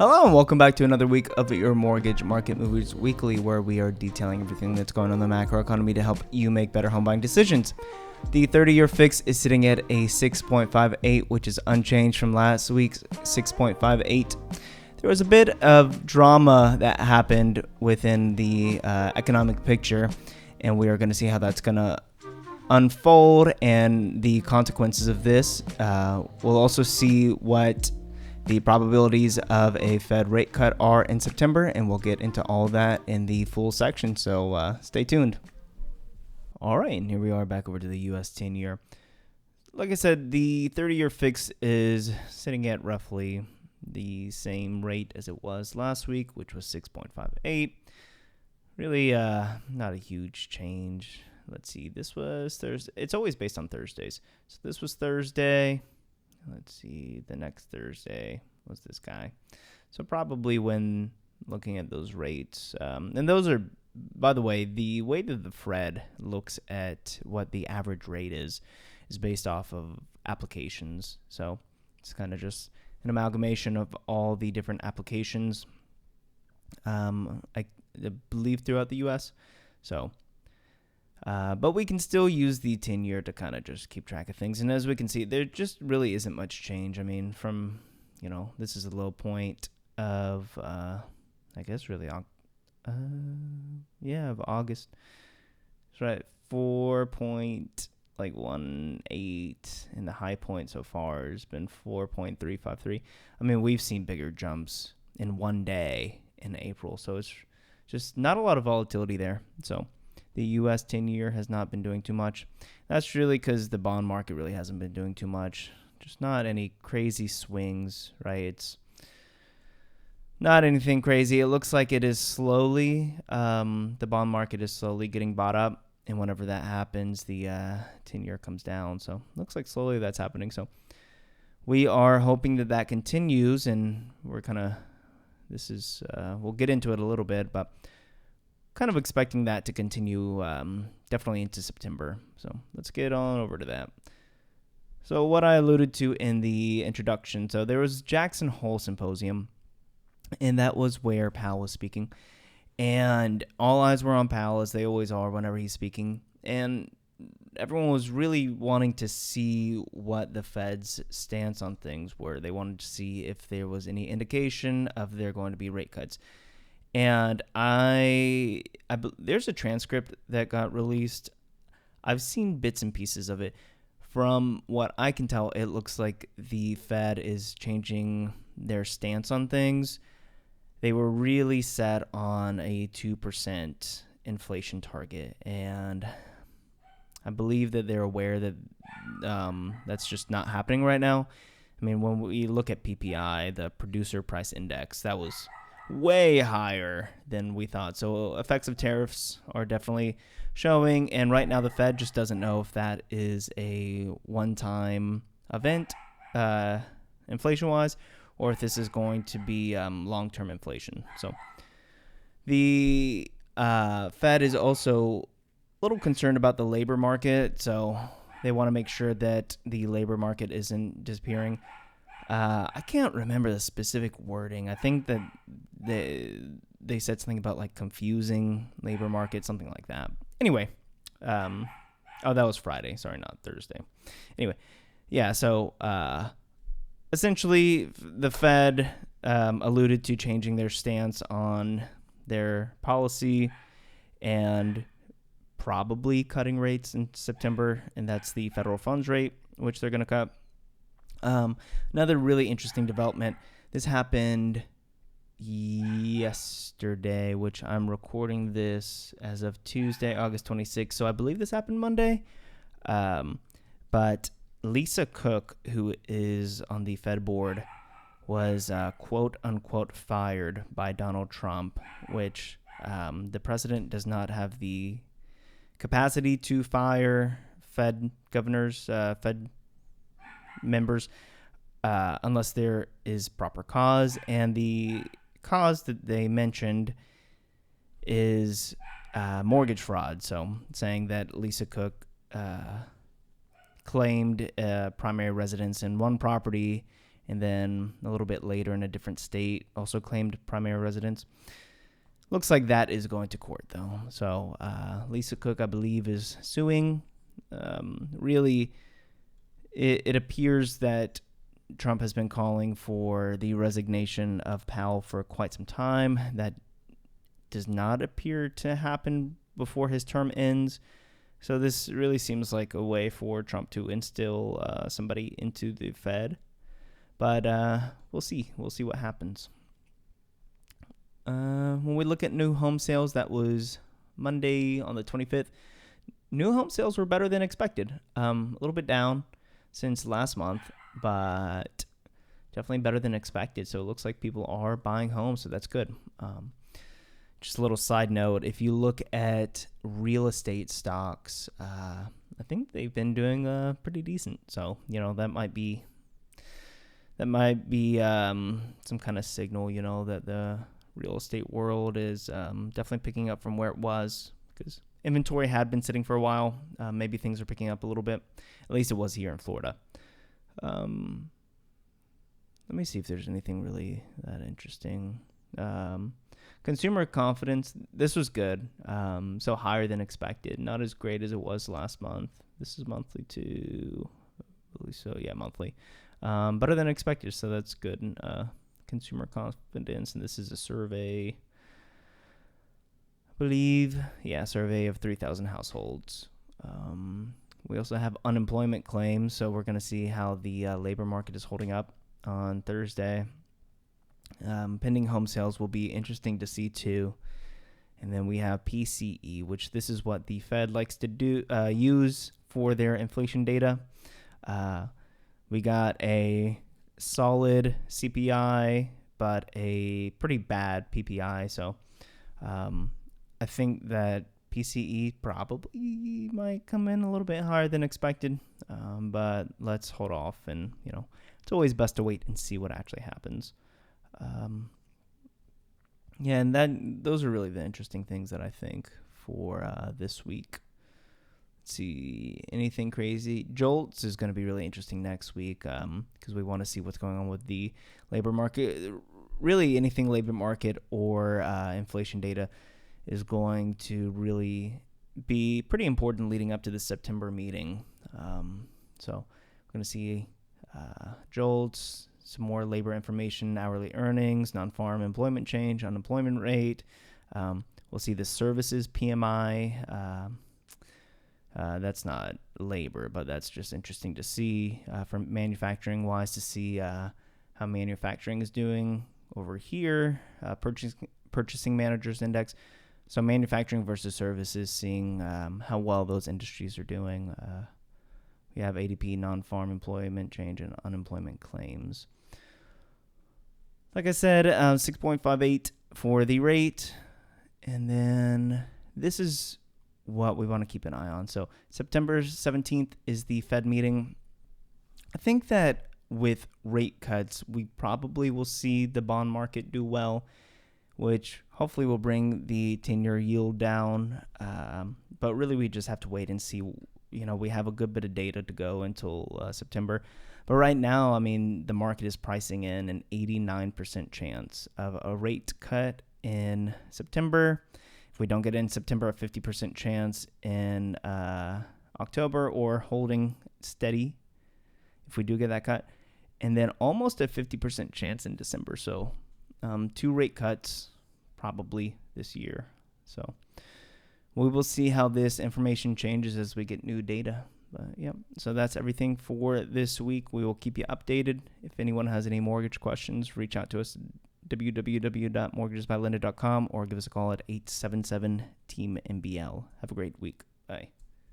Hello and welcome back to another week of your Mortgage Market Moves Weekly, where we are detailing everything that's going on in the macroeconomy to help you make better home buying decisions. The 30-year fix is sitting at a 6.58, which is unchanged from last week's 6.58. There was a bit of drama that happened within the economic picture, and we are going to see how that's going to unfold and the consequences of this. We'll also see what the probabilities of a Fed rate cut are in September, and we'll get into all that in the full section, so stay tuned. All right, and here we are back over to the U.S. 10-year. Like I said, the 30-year fix is sitting at roughly the same rate as it was last week, which was 6.58. Really not a huge change. Let's see, this was Thursday. It's always based on Thursdays. So this was Thursday. Let's see, the next Thursday was this guy. So probably when looking at those rates, and those are, by the way, the way that the Fed looks at what the average rate is based off of applications. So it's kind of just an amalgamation of all the different applications, I believe, throughout the U.S. So but we can still use the 10-year to kind of just keep track of things. And as we can see, there just really isn't much change. I mean, from, this is a low point of, I guess, really, of August. That's right, 4.18, and the high point so far has been 4.353. I mean, we've seen bigger jumps in one day in April, so it's just not a lot of volatility there. So the U.S. 10-year has not been doing too much. That's really because the bond market really hasn't been doing too much. Just not any crazy swings, right? It's not anything crazy. It looks like it is slowly, the bond market is slowly getting bought up. And whenever that happens, the 10-year comes down. So looks like slowly that's happening. So we are hoping that that continues. And we're kind of, we'll get into it a little bit, but kind of expecting that to continue definitely into September. So let's get on over to that. So what I alluded to in the introduction, so there was Jackson Hole Symposium, and that was where Powell was speaking. And all eyes were on Powell, as they always are whenever he's speaking. And everyone was really wanting to see what the Fed's stance on things were. They wanted to see if there was any indication of there going to be rate cuts. And there's a transcript that got released. I've seen bits and pieces of it. From what I can tell, it looks like the Fed is changing their stance on things. They were really set on a 2% inflation target, and I believe that they're aware that that's just not happening right now. I mean, when we look at PPI, the Producer Price Index, that was way higher than we thought. So effects of tariffs are definitely showing, and right now the Fed just doesn't know if that is a one-time event inflation-wise, or if this is going to be long-term inflation. So the Fed is also a little concerned about the labor market, so they want to make sure that the labor market isn't disappearing. I can't remember the specific wording. I think that they said something about like confusing labor market, something like that. Anyway, that was Friday. Sorry, not Thursday. Anyway, yeah. So essentially, the Fed alluded to changing their stance on their policy and probably cutting rates in September, and that's the federal funds rate, which they're going to cut. Another really interesting development. This happened yesterday, which I'm recording this as of Tuesday, August 26th. So I believe this happened Monday. But Lisa Cook, who is on the Fed board, was quote unquote fired by Donald Trump, which the president does not have the capacity to fire Fed governors, Fed members, unless there is proper cause. And the cause that they mentioned is mortgage fraud. So saying that Lisa Cook claimed primary residence in one property and then a little bit later in a different state also claimed primary residence. Looks like that is going to court, though. So Lisa Cook, I believe, is suing. Really, it appears that Trump has been calling for the resignation of Powell for quite some time. That does not appear to happen before his term ends. So this really seems like a way for Trump to instill somebody into the Fed. But we'll see. We'll see what happens. When we look at new home sales, that was Monday on the 25th. New home sales were better than expected. A little bit down since last month, but definitely better than expected. So it looks like people are buying homes, so that's good. Just a little side note, if you look at real estate stocks, I think they've been doing pretty decent. So, that might be some kind of signal, that the real estate world is definitely picking up from where it was, because inventory had been sitting for a while. Maybe things are picking up a little bit. At least it was here in Florida. Let me see if there's anything really that interesting. Consumer confidence, this was good. So higher than expected. Not as great as it was last month. This is monthly too. So yeah, monthly. Better than expected, so that's good. Consumer confidence, and this is a survey, I believe. Yeah, survey of 3,000 households. We also have unemployment claims, so we're going to see how the labor market is holding up on Thursday. Pending home sales will be interesting to see too. And then we have PCE, which this is what the Fed likes to use for their inflation data. We got a solid CPI, but a pretty bad PPI. So I think that PCE probably might come in a little bit higher than expected. But let's hold off, and it's always best to wait and see what actually happens. And those are really the interesting things that I think for this week. Let's see, anything crazy? JOLTS is going to be really interesting next week because we want to see what's going on with the labor market. Really, anything labor market or inflation data is going to really be pretty important leading up to the September meeting. So we're going to see JOLTS, some more labor information, hourly earnings, non-farm employment change, unemployment rate. We'll see the services PMI. That's not labor, but that's just interesting to see from manufacturing-wise, to see how manufacturing is doing over here. Purchasing managers index. So manufacturing versus services, seeing how well those industries are doing. We have ADP, non-farm employment change, and unemployment claims. Like I said, 6.58 for the rate. And then this is what we want to keep an eye on. So September 17th is the Fed meeting. I think that with rate cuts, we probably will see the bond market do well, which hopefully will bring the 10-year yield down. But really, we just have to wait and see. We have a good bit of data to go until September. But right now, the market is pricing in an 89% chance of a rate cut in September. If we don't get it in September, a 50% chance in October, or holding steady if we do get that cut. And then almost a 50% chance in December. So 2 rate cuts probably this year. So we will see how this information changes as we get new data. But yeah, so that's everything for this week. We will keep you updated. If anyone has any mortgage questions, reach out to us at www.mortgagesbylinda.com or give us a call at 877-TEAM-MBL. Have a great week. Bye.